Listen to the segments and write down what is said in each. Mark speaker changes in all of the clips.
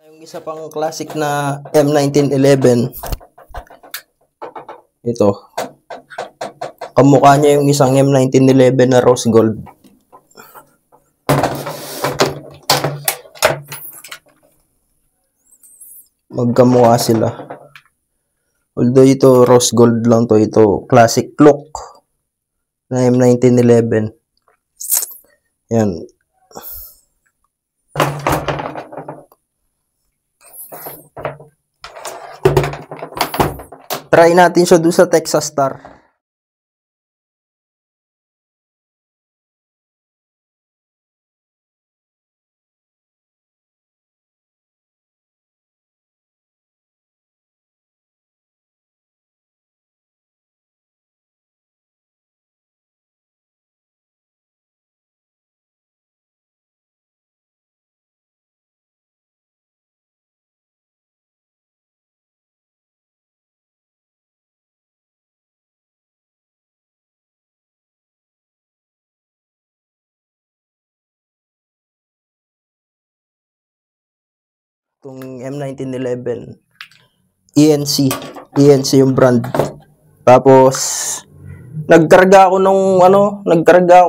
Speaker 1: Yung isa pang classic na M1911. Ito. Kamukha niya yung isang M1911 na rose gold. Magkamukha sila. Although ito rose gold lang to, ito classic look na M1911. Yan. Try natin siya doon sa Texas Star. Itong M1911 ENC yung brand. Tapos nagkarga ako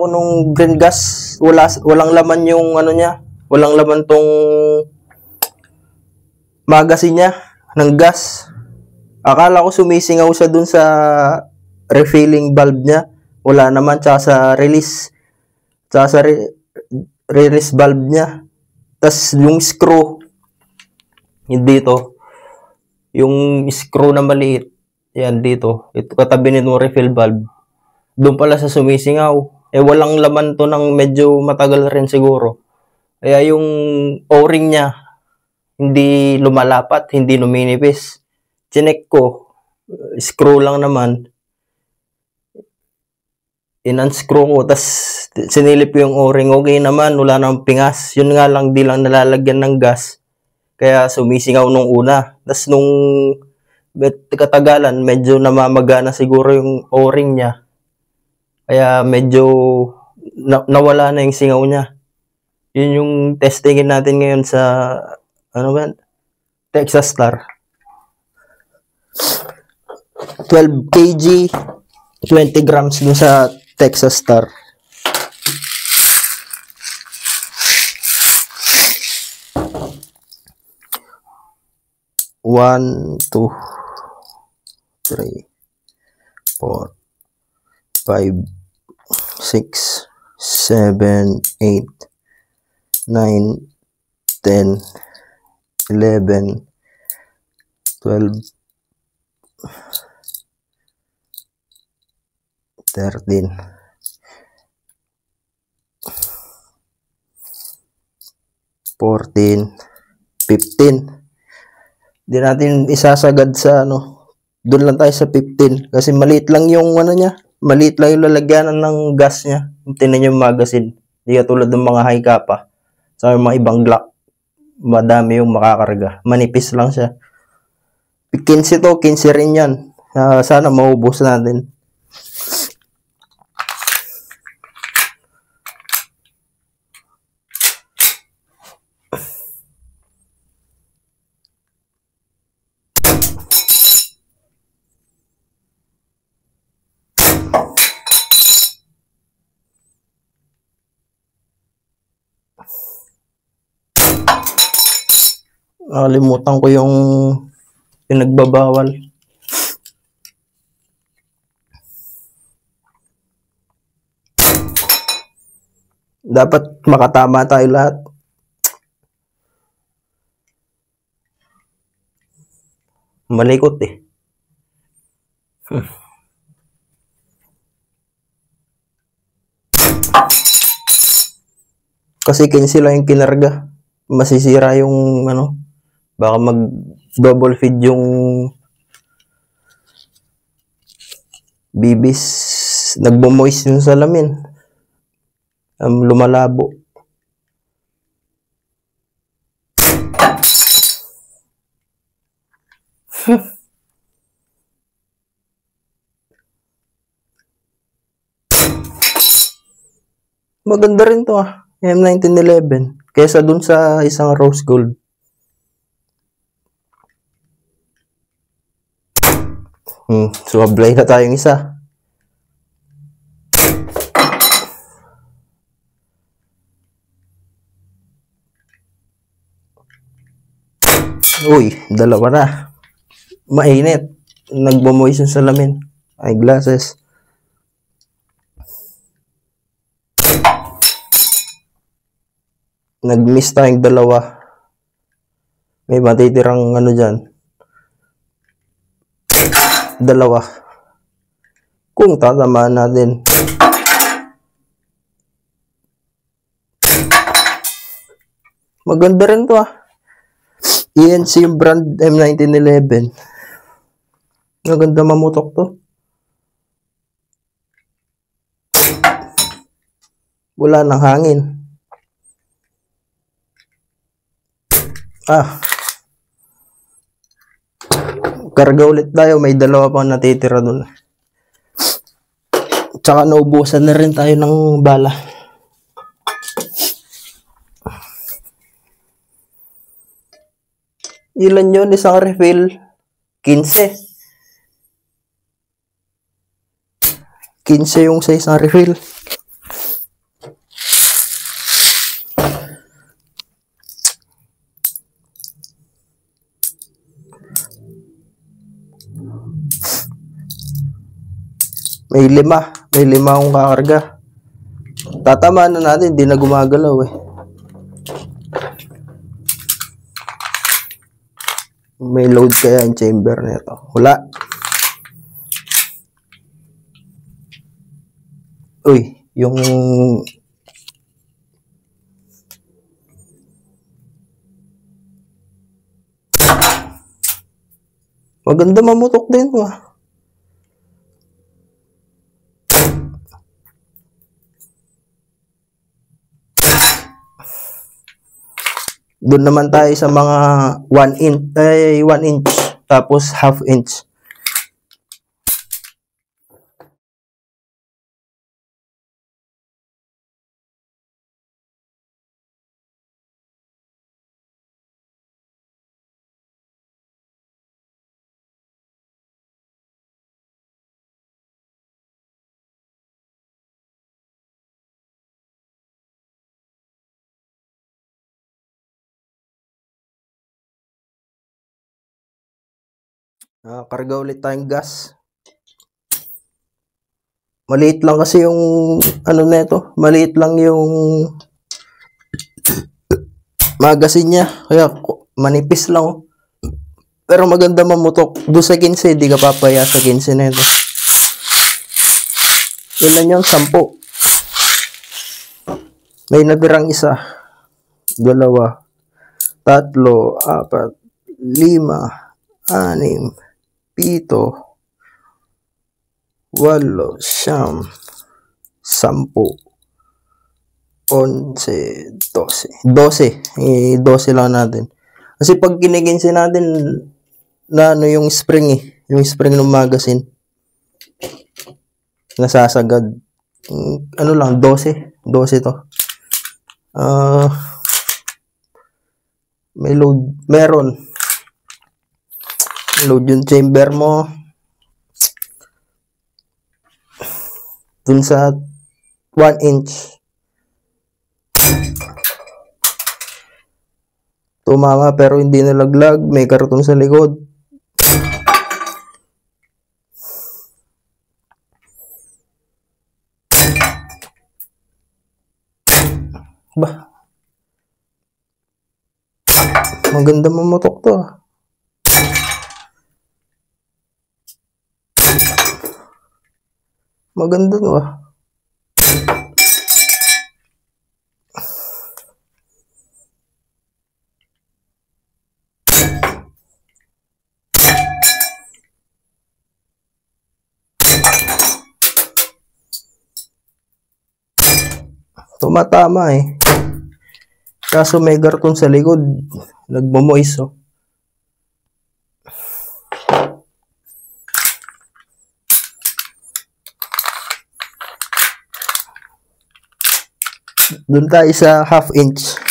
Speaker 1: nung green gas. Walang laman yung niya. Walang laman tong magazine niya ng gas. Akala ko sumisingaw siya dun sa refilling valve niya. Wala naman, tsaka sa release. Tsaka sa release valve niya. Tas yung screw dito, yung screw na maliit, yan dito, ito katabi nito refill valve, doon pala sa sumisingaw. Walang laman to ng medyo matagal rin siguro, kaya yung o-ring niya hindi lumalapat, hindi numinipis. Chinek ko, screw lang naman, in-unscrew ko, tas sinilip yung o-ring, okay naman, wala nang pingas. Yun nga lang, di lang nalalagyan ng gas, kaya sumisingaw nung una. Tas nung katagalan, medyo namamaga na siguro yung o-ring niya. Kaya medyo nawala na yung singaw niya. Yun yung testingin natin ngayon sa Texas Star. 12 kg, 20 grams dun sa Texas Star. 1, 2, 3, 4, 5, 6, 7, 8, 9, 10, 11, 12, 13, 14, 15. Hindi natin isasagad sa doon lang tayo sa 15 kasi maliit lang yung niya, maliit lang yung lalagyanan ng gas niya. Tingnan yung magazine, hindi katulad ng mga high kappa sa mga ibang Glock, madami yung makakarga, manipis lang siya. 15 to, 15 rin yan. Sana maubos natin. Nakalimutan ko yung pinagbabawal. Dapat makatama tayo lahat. Malikot eh. Kasi 15 lang yung kinarga. Masisira yung baka mag double feed yung bibis, nagbo-moist yung salamin, lumalabo. Maganda rin to M1911 kaysa dun sa isang rose gold. Sumablay na tayong isa. Uy, dalawa na. Mainit. Nagmamoist yung salamin. Eyeglasses. Nag-miss tayong dalawa. May matitirang ano dyan. Dalawa. Kung tatamaan natin. Maganda rin to ENC yung brand M1911. Maganda mamutok to. Wala nang hangin. Karga ulit tayo. May dalawa pang natitira dun. Tsaka naubusan na rin tayo ng bala. Ilan yun? Isang refill? 15. 15 yung sa isang refill. May 5 akong kakarga. Tatamaan na natin, hindi na gumagalaw May load kaya yung chamber nito. Wala. Uy, yung maganda mamutok din Doon naman tayo sa mga 1 inch, tapos half inch. Karga ulit tayong gas. Maliit lang kasi yung ano nito, maliit lang yung magazine niya, kaya manipis lang pero maganda mamutok. Doon sa 15, di ka papaya sa 15 nito. Ilan yung 10. May natirang isa, 2, 3, 4, 5, 6, 7, 8, 9, 10, 11, 12. 12 lang natin. Kasi pag kiniginsin natin na ano yung spring yung spring ng magazine nasasagad. Ano lang 12 to. May load, meron. Load yung chamber mo dun sa 1 inch. Tumama pero hindi nalaglag. May karton sa likod. Maganda mamutok to Maganda to Tumatama kaso may karton sa likod. Nagmo-moist Doon tayo sa half inch.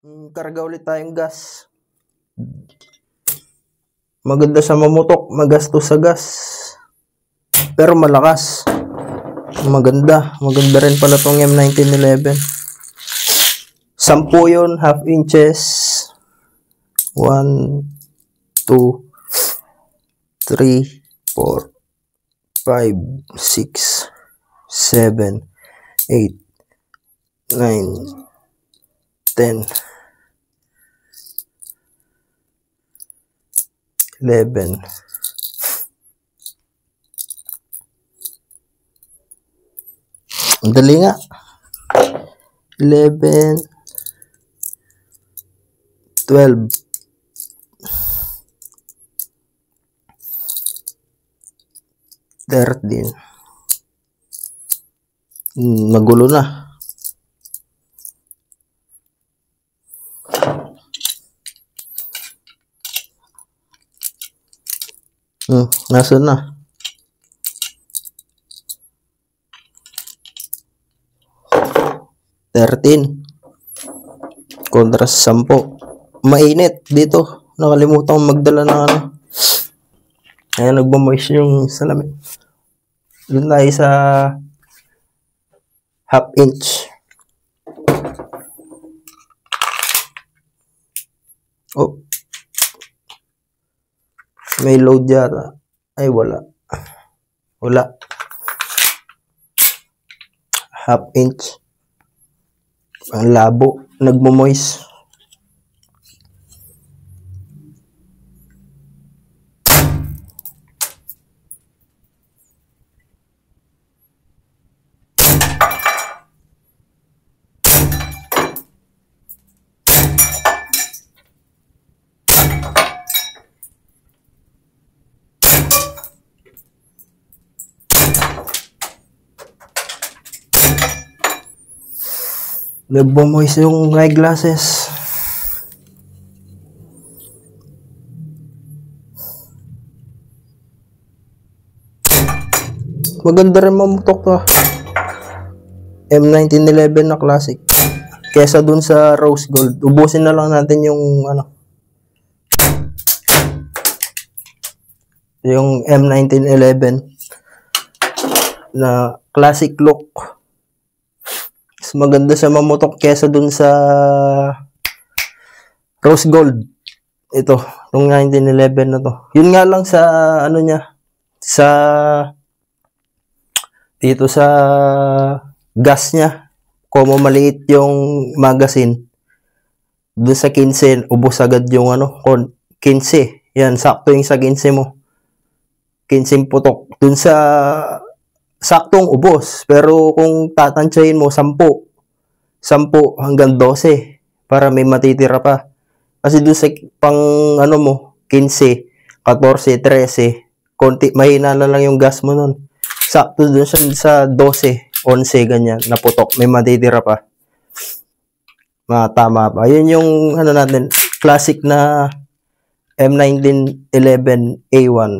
Speaker 1: Karga ulit tayong gas. Maganda sa mamutok, magastos sa gas. Pero malakas. Maganda rin pala tong M1911. 10 yun, half inches. 1, 2, 3, 4, 5, 6, 7, 8, 9, 10, 11. Ang dali nga. 11, 12, 13. Magulo na. Nasaan na? 13 kontra sa 10. Mainit dito. Nakalimutan kong magdala ng ano. Ayan, nagmamoist yung salamin. Doon tayo sa half inch. Oh. May load yata. Ay, wala. Wala. Half inch. Ang labo. Nagmamoist. Nagmamoist yung eyeglasses. Maganda rin mamutok to. M1911 na classic. Kesa dun sa rose gold. Ubusin na lang natin yung ano. Yung M1911 na classic look. Mas maganda sa mamutok kesa dun sa rose gold. Ito, yung 1911 na to. Yun nga lang sa ano niya, sa dito sa gas niya, kung maliit yung magazine, dun sa 15, ubos agad yung ano, 15. Yan, sakto yung sa 15 mo. 15 putok. Dun sa saktong ubos. Pero kung tatansyahin mo, 10 hanggang 12 para may matitira pa. Kasi dun sa pang ano mo, 15, 14, 13, konti, mahina na lang yung gas mo nun. Sakto dun sa 12, 11, ganyan, naputok, may matitira pa. Tama pa. Yun yung ano natin, classic na M1911A1.